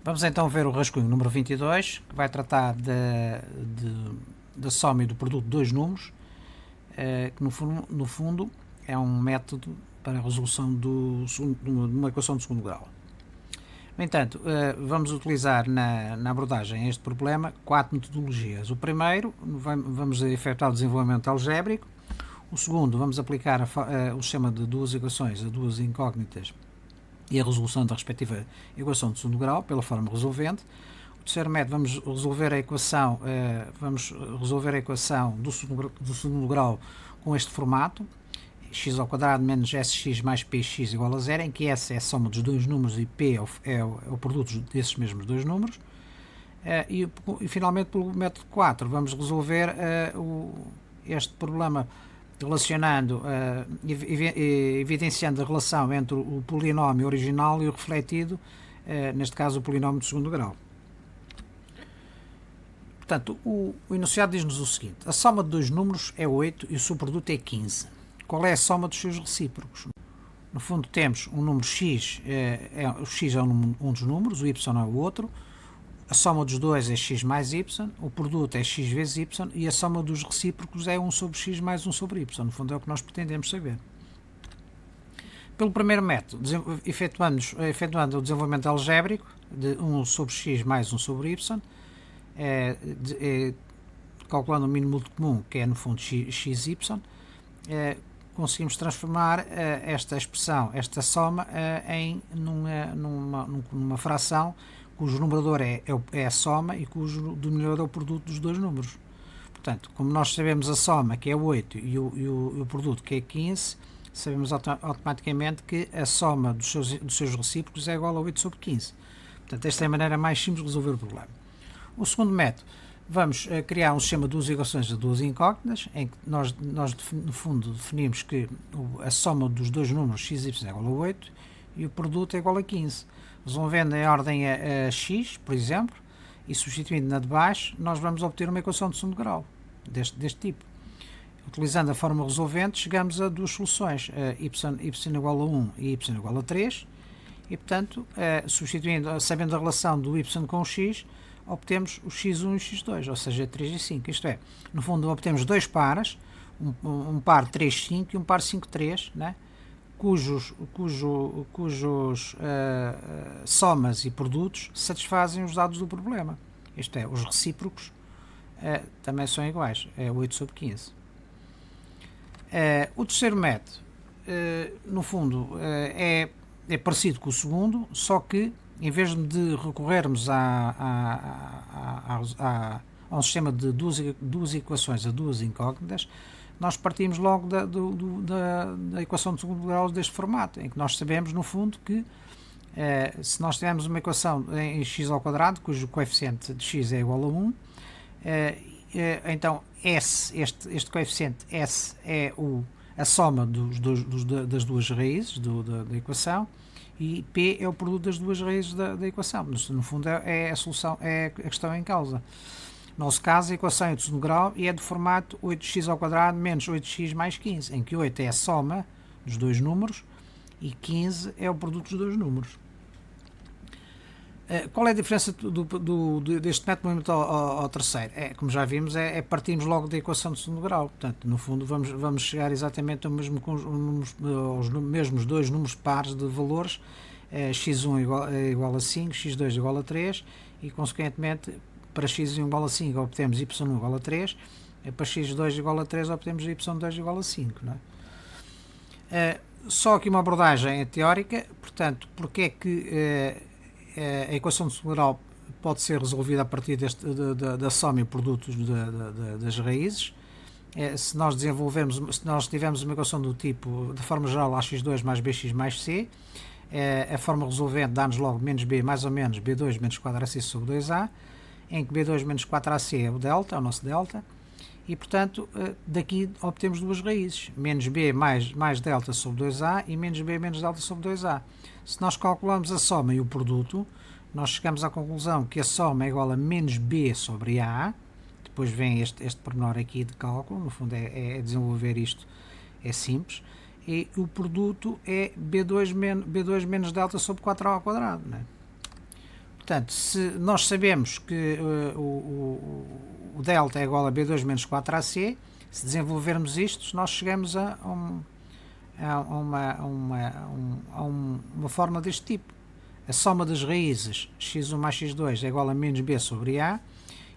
Vamos então ver o rascunho número 22, que vai tratar da soma e do produto de dois números, que no fundo é um método para a resolução de uma equação de segundo grau. No entanto, vamos utilizar na abordagem a este problema 4 metodologias. O primeiro, vamos efetuar o desenvolvimento algébrico. O segundo, vamos aplicar o sistema de duas equações a duas incógnitas e a resolução da respectiva equação de segundo grau pela forma resolvente. O terceiro método, vamos resolver a equação do segundo grau com este formato: x ao quadrado menos sx mais px igual a zero, em que s é a soma dos dois números e p é o produto desses mesmos dois números. E finalmente, pelo método 4, vamos resolver este problema relacionando, evidenciando a relação entre o polinómio original e o refletido, neste caso o polinómio de segundo grau. Portanto, o enunciado diz-nos o seguinte: a soma de dois números é 8 e o seu produto é 15. Qual é a soma dos seus recíprocos? No fundo, temos um número x, o x é um dos números, o y é o outro. A soma dos dois é x mais y, o produto é x vezes y e a soma dos recíprocos é 1 sobre x mais 1 sobre y. No fundo é o que nós pretendemos saber. Pelo primeiro método, efetuando o desenvolvimento algébrico de 1 sobre x mais 1 sobre y, calculando o mínimo múltiplo comum, que é no fundo xy, conseguimos transformar esta expressão, esta soma, em numa fração cujo numerador é a soma e cujo denominador é o produto dos dois números. Portanto, como nós sabemos a soma, que é 8, e o produto, que é 15, sabemos automaticamente que a soma dos seus recíprocos é igual a 8 sobre 15. Portanto, esta é a maneira mais simples de resolver o problema. O segundo método, vamos criar um sistema de duas equações de duas incógnitas, em que nós no fundo definimos que a soma dos dois números x e y é igual a 8 e o produto é igual a 15. Resolvendo em ordem a x, por exemplo, e substituindo na de baixo, nós vamos obter uma equação de segundo grau, deste tipo. Utilizando a forma resolvente, chegamos a duas soluções, y igual a 1 e y igual a 3, e portanto, sabendo a relação do y com o x, obtemos o x1 e o x2, ou seja, 3 e 5. Isto é, no fundo, obtemos dois pares, um par 3, 5 e um par 5, 3, né? cujos somas e produtos satisfazem os dados do problema. Isto é, os recíprocos também são iguais, é 8 sobre 15. O terceiro método, no fundo, é parecido com o segundo, só que em vez de recorrermos a um sistema de duas equações a duas incógnitas, nós partimos logo da equação de segundo grau deste formato, em que nós sabemos, no fundo, que se nós tivermos uma equação em x ao quadrado, cujo coeficiente de x é igual a 1, então este coeficiente S é a soma das duas raízes da equação, e P é o produto das duas raízes da equação. No fundo é a solução, é a questão em causa. No nosso caso, a equação é de segundo grau e é do formato 8x ao quadrado menos 8x mais 15, em que 8 é a soma dos dois números e 15 é o produto dos dois números. Qual é a diferença deste método ao terceiro? Como já vimos, partimos logo da equação de segundo grau. Portanto, no fundo, vamos chegar exatamente aos mesmos dois números pares de valores, x1 igual a 5, x2 igual a 3, e, consequentemente, para x1 igual a 5 obtemos y1 igual a 3, e para x2 igual a 3 obtemos y2 igual a 5. Não é? Só aqui uma abordagem teórica, portanto, porque é que a equação de segundo grau pode ser resolvida a partir da soma e produtos das raízes. Se nós tivermos uma equação do tipo, de forma geral, ax2 mais bx mais c, a forma resolvente dá-nos logo menos b mais ou menos b2 menos 4ac sobre 2a, em que b2 menos 4ac é o delta, é o nosso delta, e portanto daqui obtemos duas raízes, menos b mais delta sobre 2a e menos b menos delta sobre 2a. Se nós calculamos a soma e o produto, nós chegamos à conclusão que a soma é igual a menos b sobre a, depois vem este pormenor aqui de cálculo, no fundo é desenvolver isto, é simples, e o produto é b2 menos delta sobre 4a ao quadrado, não é? portanto, se nós sabemos que o delta é igual a B2 menos 4AC, se desenvolvermos isto, nós chegamos a uma forma deste tipo. A soma das raízes x1 mais x2 é igual a menos b sobre a,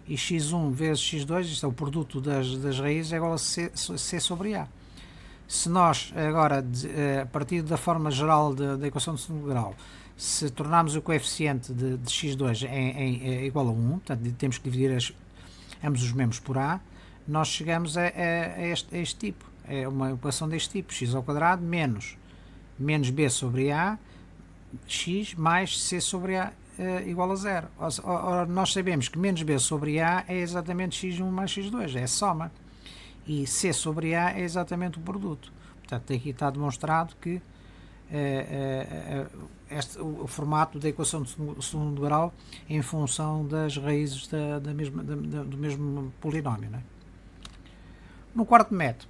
e x1 vezes x2, isto é o produto das raízes, é igual a c sobre a. Se nós agora, a partir da forma geral da equação de segundo grau, se tornarmos o coeficiente de x2 igual a 1, portanto temos que dividir ambos os membros por a, nós chegamos a este tipo. É uma equação deste tipo, x ao quadrado menos b sobre a, x mais c sobre a igual a 0. Ora, nós sabemos que menos b sobre a é exatamente x1 mais x2, é a soma. E c sobre a é exatamente o produto. Portanto, aqui está demonstrado que o formato da equação de segundo grau em função das raízes do mesmo polinómio. Não é? No quarto método,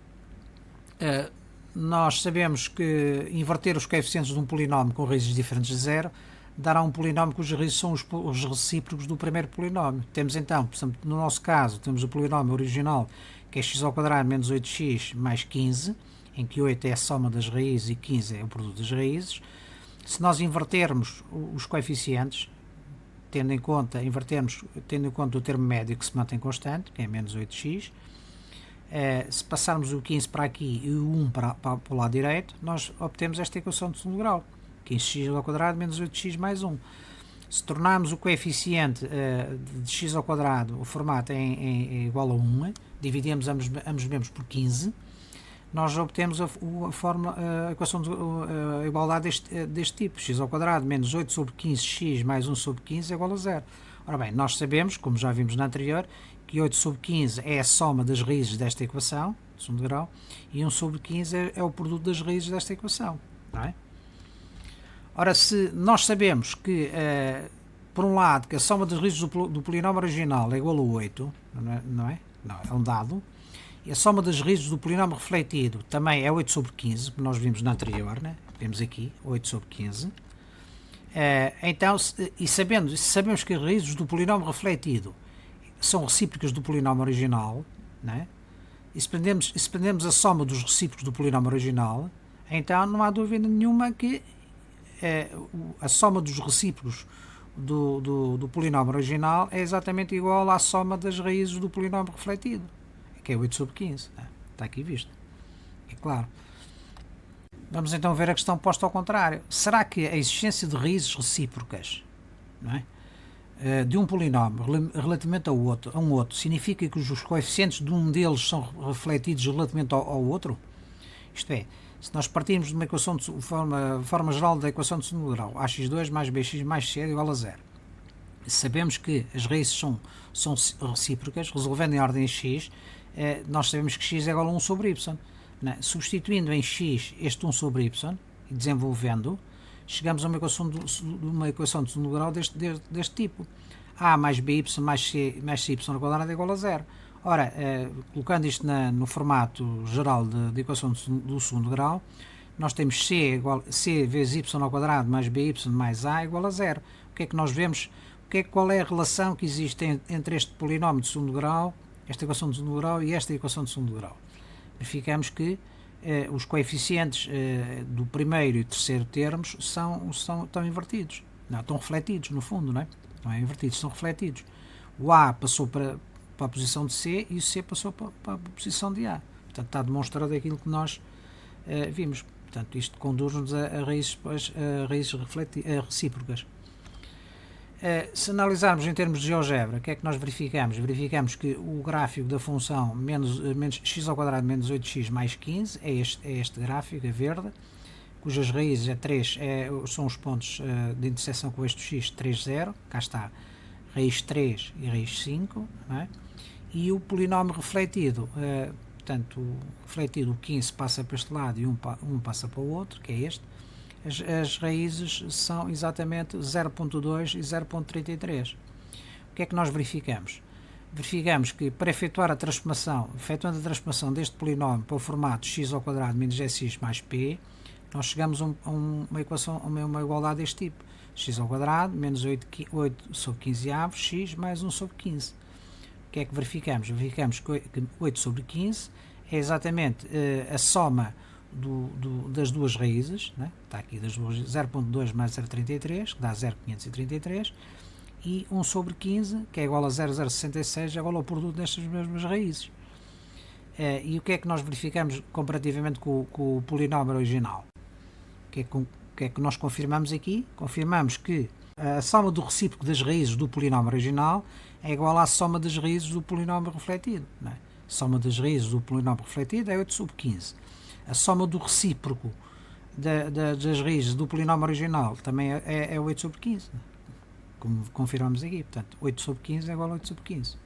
nós sabemos que inverter os coeficientes de um polinómio com raízes diferentes de zero dará um polinómio cujas raízes são os recíprocos do primeiro polinómio. Temos então, por exemplo, no nosso caso, temos o polinómio original, que é x ao quadrado menos 8x mais 15, em que 8 é a soma das raízes e 15 é o produto das raízes. Se nós invertermos os coeficientes, tendo em conta o termo médio que se mantém constante, que é menos 8x, se passarmos o 15 para aqui e o 1 para o lado direito, nós obtemos esta equação de segundo grau, 15x ao quadrado menos 8x mais 1. Se tornarmos o coeficiente de x ao quadrado, o formato é igual a 1, dividimos ambos membros por 15, nós obtemos a equação a igualdade deste tipo, x ao quadrado menos 8 sobre 15x mais 1 sobre 15 é igual a 0. Ora bem, nós sabemos, como já vimos na anterior, que 8 sobre 15 é a soma das raízes desta equação, de segundo grau, e 1 sobre 15 é o produto das raízes desta equação. Não é? Ora, se nós sabemos que, por um lado, que a soma das raízes do polinómio original é igual a 8, não é? Não, é um dado, e a soma das raízes do polinómio refletido também é 8 sobre 15, que nós vimos na anterior, né? Temos aqui 8 sobre 15. Então, sabemos que as raízes do polinómio refletido são recíprocas do polinómio original, né? E se prendemos a soma dos recíprocos do polinómio original, então não há dúvida nenhuma que a soma dos recíprocos do polinómio original é exatamente igual à soma das raízes do polinómio refletido, que é 8 sobre 15. Né? Está aqui visto. É claro. Vamos então ver a questão posta ao contrário. Será que a existência de raízes recíprocas, não é, de um polinómio relativamente a um outro significa que os coeficientes de um deles são refletidos relativamente ao outro? Isto é, se nós partirmos de uma equação de forma geral da equação de segundo grau, ax2 mais bx mais c é igual a 0. Sabemos que as raízes são recíprocas, resolvendo em ordem x, nós sabemos que x é igual a 1 sobre y. Né? Substituindo em x este 1 sobre y e desenvolvendo, chegamos a uma equação de segundo grau deste tipo. A mais by mais cy ao quadrado é igual a 0. Ora, colocando isto no formato geral de equação do segundo grau, nós temos c vezes y ao quadrado mais by mais a igual a 0. O que é que nós vemos? Qual é a relação que existe entre este polinómio de segundo grau, esta equação de segundo grau e esta equação de segundo grau? Verificamos que os coeficientes do primeiro e terceiro termos estão invertidos. Não, estão refletidos, no fundo, não é? Não é invertidos, estão refletidos. O A passou para a posição de C e o C passou para a posição de A. Portanto, está demonstrado aquilo que nós vimos. Portanto, isto conduz-nos a raízes recíprocas. Se analisarmos em termos de GeoGebra, o que é que nós verificamos? Verificamos que o gráfico da função menos x ao quadrado menos 8x mais 15 é este gráfico, é verde, cujas raízes são os pontos de interseção com este x, 3, 0, cá está, raiz 3 e raiz 5, não é? E o polinómio refletido, portanto, o 15 passa para este lado e 1 passa para o outro, que é este. As raízes são exatamente 0.2 e 0.33. O que é que nós verificamos? Verificamos que para efetuando a transformação deste polinómio para o formato x ao quadrado menos sx mais p, nós chegamos a uma equação, a uma igualdade deste tipo. x ao quadrado menos 8 sobre 15 avos, x mais 1 sobre 15. O que é que verificamos? Verificamos que 8 sobre 15 é exatamente a soma das duas raízes, né? Está aqui das duas, 0.2 mais 0.33, que dá 0.533, e 1 sobre 15, que é igual a 0.066, é igual ao produto destas mesmas raízes. E o que é que nós verificamos comparativamente com o polinómio original? O que é que nós confirmamos aqui? Confirmamos que a soma do recíproco das raízes do polinómio original é igual à soma das raízes do polinómio refletido. Não é? A soma das raízes do polinómio refletido é 8 sobre 15. A soma do recíproco das raízes do polinómio original também é 8 sobre 15. Como confirmamos aqui. Portanto, 8 sobre 15 é igual a 8 sobre 15.